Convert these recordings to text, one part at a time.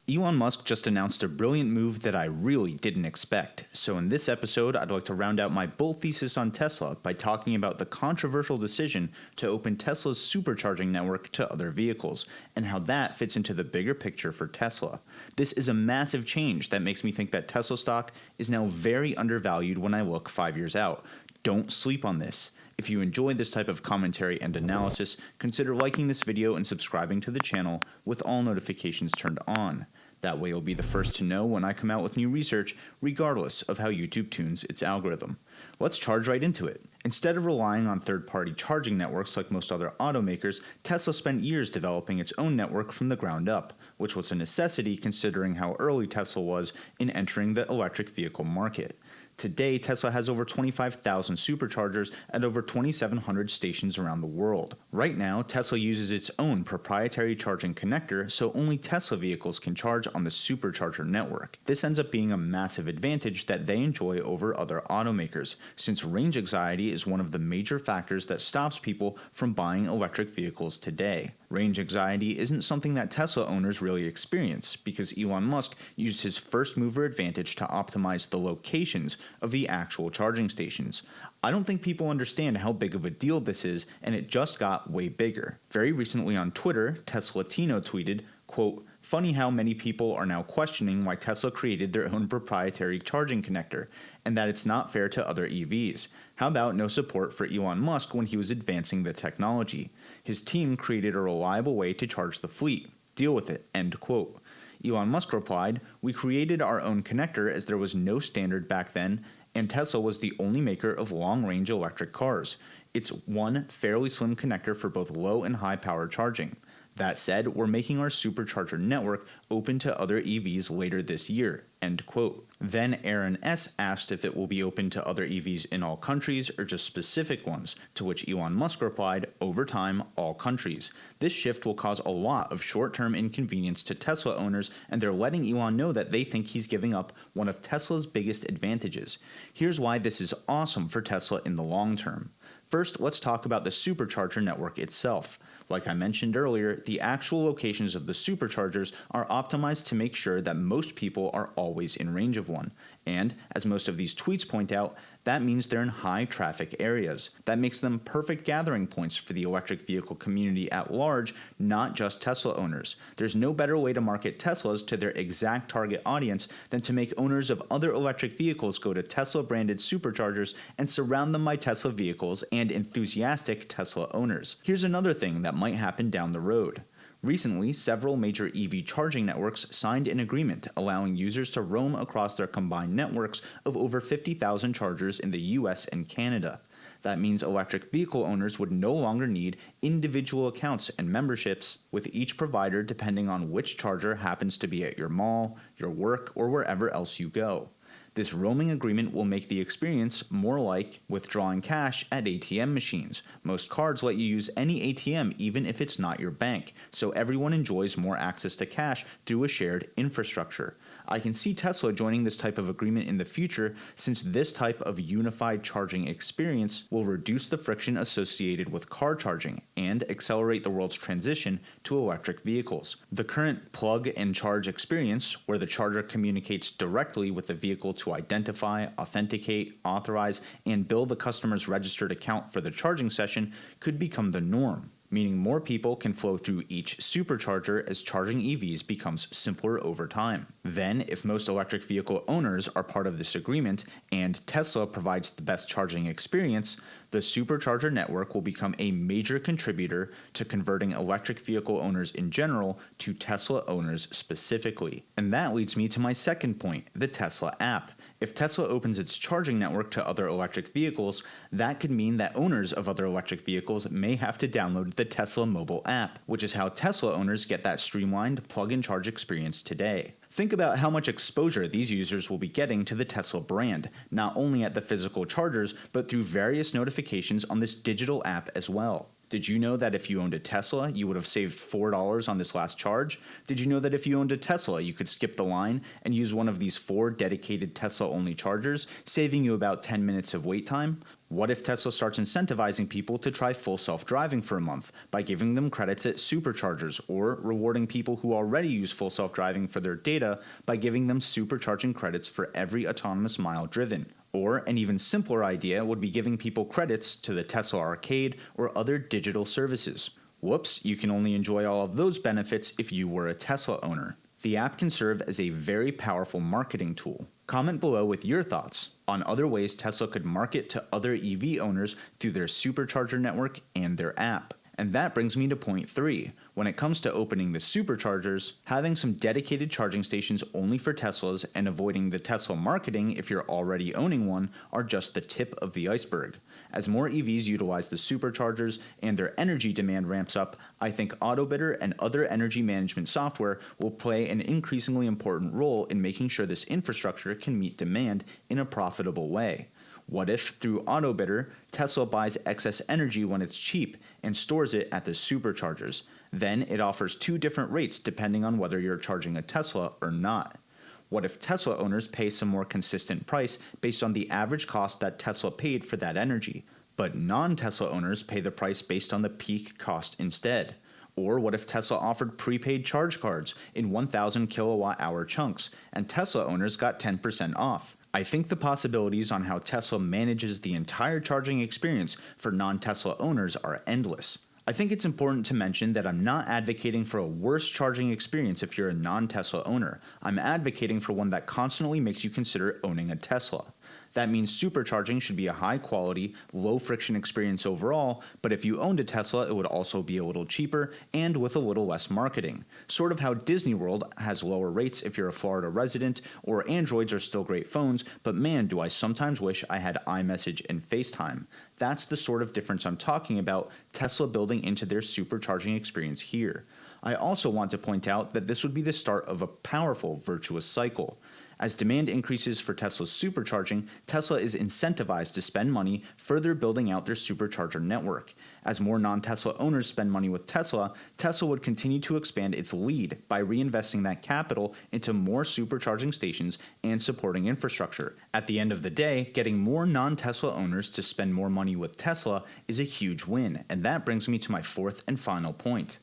Elon Musk just announced a brilliant move that I really didn't expect. So in this episode, I'd like to round out my bull thesis on Tesla by talking about the controversial decision to open Tesla's supercharging network to other vehicles, and how that fits into the bigger picture for Tesla. This is a massive change that makes me think that Tesla stock is now very undervalued when I look 5 years out. Don't sleep on this. If you enjoy this type of commentary and analysis, consider liking this video and subscribing to the channel with all notifications turned on. That way you'll be the first to know when I come out with new research, regardless of how YouTube tunes its algorithm. Let's charge right into it. Instead of relying on third-party charging networks like most other automakers, Tesla spent years developing its own network from the ground up, which was a necessity considering how early Tesla was in entering the electric vehicle market. Today, Tesla has over 25,000 superchargers at over 2,700 stations around the world. Right now, Tesla uses its own proprietary charging connector, so only Tesla vehicles can charge on the supercharger network. This ends up being a massive advantage that they enjoy over other automakers, since range anxiety is one of the major factors that stops people from buying electric vehicles today. Range anxiety isn't something that Tesla owners really experience, because Elon Musk used his first mover advantage to optimize the locations of the actual charging stations. I don't think people understand how big of a deal this is, and it just got way bigger. Very recently on Twitter, Teslatino tweeted, quote, "Funny how many people are now questioning why Tesla created their own proprietary charging connector, and that it's not fair to other EVs. How about no support for Elon Musk when he was advancing the technology? His team created a reliable way to charge the fleet. Deal with it," end quote. Elon Musk replied, "We created our own connector as there was no standard back then, and Tesla was the only maker of long-range electric cars. It's one fairly slim connector for both low and high power charging. That said, we're making our supercharger network open to other EVs later this year," end quote. Then Aaron S. asked if it will be open to other EVs in all countries or just specific ones, to which Elon Musk replied, "Over time, all countries. This shift will cause a lot of short-term inconvenience to Tesla owners, and they're letting Elon know that they think he's giving up one of Tesla's biggest advantages. Here's why this is awesome for Tesla in the long term. First, let's talk about the supercharger network itself. Like I mentioned earlier, the actual locations of the superchargers are optimized to make sure that most people are always in range of one. And, as most of these tweets point out, that means they're in high traffic areas. That makes them perfect gathering points for the electric vehicle community at large, not just Tesla owners. There's no better way to market Teslas to their exact target audience than to make owners of other electric vehicles go to Tesla-branded superchargers and surround them by Tesla vehicles and enthusiastic Tesla owners. Here's another thing that might happen down the road. Recently, several major EV charging networks signed an agreement allowing users to roam across their combined networks of over 50,000 chargers in the US and Canada. That means electric vehicle owners would no longer need individual accounts and memberships with each provider depending on which charger happens to be at your mall, your work, or wherever else you go. This roaming agreement will make the experience more like withdrawing cash at ATM machines. Most cards let you use any ATM even if it's not your bank, so everyone enjoys more access to cash through a shared infrastructure. I can see Tesla joining this type of agreement in the future, since this type of unified charging experience will reduce the friction associated with car charging and accelerate the world's transition to electric vehicles. The current plug and charge experience, where the charger communicates directly with the vehicle to identify, authenticate, authorize, and bill the customer's registered account for the charging session, could become the norm, meaning more people can flow through each supercharger as charging EVs becomes simpler over time. Then, if most electric vehicle owners are part of this agreement and Tesla provides the best charging experience, the supercharger network will become a major contributor to converting electric vehicle owners in general to Tesla owners specifically. And that leads me to my second point, the Tesla app. If Tesla opens its charging network to other electric vehicles, that could mean that owners of other electric vehicles may have to download the Tesla mobile app, which is how Tesla owners get that streamlined plug-and-charge experience today. Think about how much exposure these users will be getting to the Tesla brand, not only at the physical chargers, but through various notifications on this digital app as well. Did you know that if you owned a Tesla, you would have saved $4 on this last charge? Did you know that if you owned a Tesla, you could skip the line and use one of these 4 dedicated Tesla-only chargers, saving you about 10 minutes of wait time? What if Tesla starts incentivizing people to try full self-driving for a month by giving them credits at superchargers, or rewarding people who already use full self-driving for their data by giving them supercharging credits for every autonomous mile driven? Or an even simpler idea would be giving people credits to the Tesla Arcade or other digital services. Whoops, you can only enjoy all of those benefits if you were a Tesla owner. The app can serve as a very powerful marketing tool. Comment below with your thoughts on other ways Tesla could market to other EV owners through their supercharger network and their app. And that brings me to point 3. When it comes to opening the superchargers, having some dedicated charging stations only for Teslas and avoiding the Tesla marketing if you're already owning one are just the tip of the iceberg. As more EVs utilize the superchargers and their energy demand ramps up, I think AutoBidder and other energy management software will play an increasingly important role in making sure this infrastructure can meet demand in a profitable way. What if, through AutoBidder, Tesla buys excess energy when it's cheap and stores it at the superchargers? Then it offers 2 different rates depending on whether you're charging a Tesla or not. What if Tesla owners pay some more consistent price based on the average cost that Tesla paid for that energy, but non-Tesla owners pay the price based on the peak cost instead? Or what if Tesla offered prepaid charge cards in 1,000 kilowatt-hour chunks, and Tesla owners got 10% off? I think the possibilities on how Tesla manages the entire charging experience for non-Tesla owners are endless. I think it's important to mention that I'm not advocating for a worse charging experience if you're a non-Tesla owner. I'm advocating for one that constantly makes you consider owning a Tesla. That means supercharging should be a high-quality, low-friction experience overall, but if you owned a Tesla, it would also be a little cheaper and with a little less marketing. Sort of how Disney World has lower rates if you're a Florida resident, or Androids are still great phones, but man, do I sometimes wish I had iMessage and FaceTime. That's the sort of difference I'm talking about Tesla building into their supercharging experience here. I also want to point out that this would be the start of a powerful virtuous cycle. As demand increases for Tesla's supercharging, Tesla is incentivized to spend money further building out their supercharger network. As more non-Tesla owners spend money with Tesla, Tesla would continue to expand its lead by reinvesting that capital into more supercharging stations and supporting infrastructure. At the end of the day, getting more non-Tesla owners to spend more money with Tesla is a huge win, and that brings me to my 4th and final point.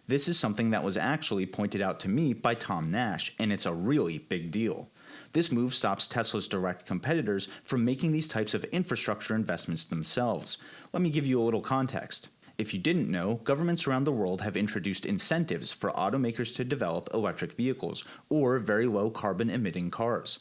This is something that was actually pointed out to me by Tom Nash, and it's a really big deal. This move stops Tesla's direct competitors from making these types of infrastructure investments themselves. Let me give you a little context. If you didn't know, governments around the world have introduced incentives for automakers to develop electric vehicles, or very low carbon emitting cars.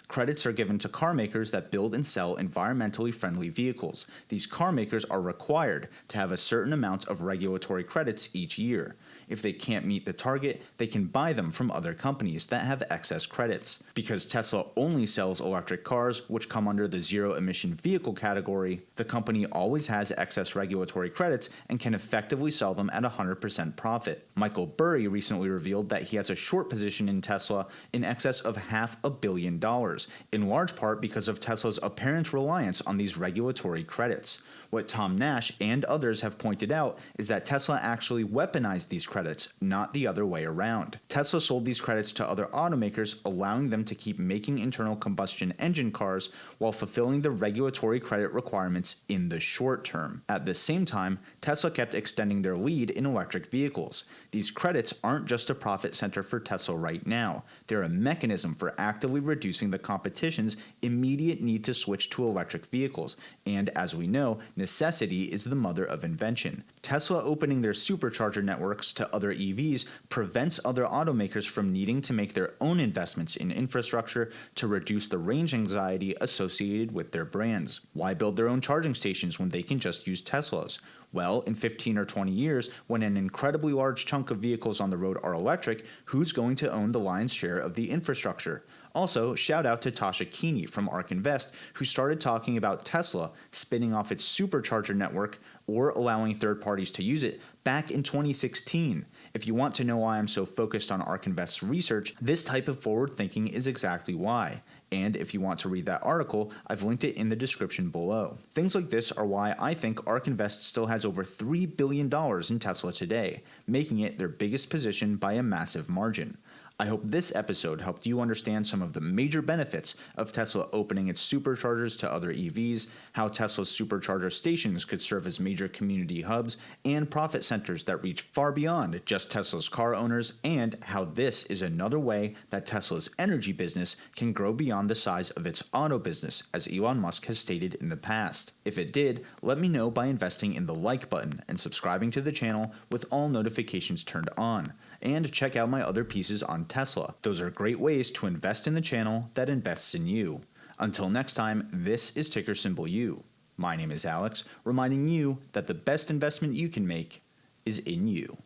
Credits are given to car makers that build and sell environmentally friendly vehicles. These car makers are required to have a certain amount of regulatory credits each year. If they can't meet the target, they can buy them from other companies that have excess credits. Because Tesla only sells electric cars, which come under the zero-emission vehicle category, the company always has excess regulatory credits and can effectively sell them at 100% profit. Michael Burry recently revealed that he has a short position in Tesla in excess of $500 million, in large part because of Tesla's apparent reliance on these regulatory credits. What Tom Nash and others have pointed out is that Tesla actually weaponized these credits, not the other way around. Tesla sold these credits to other automakers, allowing them to keep making internal combustion engine cars while fulfilling the regulatory credit requirements in the short term. At the same time, Tesla kept extending their lead in electric vehicles. These credits aren't just a profit center for Tesla right now. They're a mechanism for actively reducing the competition's immediate need to switch to electric vehicles, and as we know, necessity is the mother of invention. Tesla opening their supercharger networks to other EVs prevents other automakers from needing to make their own investments in infrastructure to reduce the range anxiety associated with their brands. Why build their own charging stations when they can just use Teslas? Well, in 15 or 20 years, when an incredibly large chunk of vehicles on the road are electric, who's going to own the lion's share of the infrastructure? Also, shout out to Tasha Keeney from ARK Invest, who started talking about Tesla spinning off its supercharger network or allowing third parties to use it back in 2016. If you want to know why I'm so focused on ARK Invest's research, this type of forward thinking is exactly why. And if you want to read that article, I've linked it in the description below. Things like this are why I think ARK Invest still has over $3 billion in Tesla today, making it their biggest position by a massive margin. I hope this episode helped you understand some of the major benefits of Tesla opening its superchargers to other EVs, how Tesla's supercharger stations could serve as major community hubs and profit centers that reach far beyond just Tesla's car owners, and how this is another way that Tesla's energy business can grow beyond the size of its auto business, as Elon Musk has stated in the past. If it did, let me know by investing in the like button and subscribing to the channel with all notifications turned on. And check out my other pieces on Tesla. Those are great ways to invest in the channel that invests in you. Until next time, this is ticker symbol U. My name is Alex, reminding you that the best investment you can make is in you.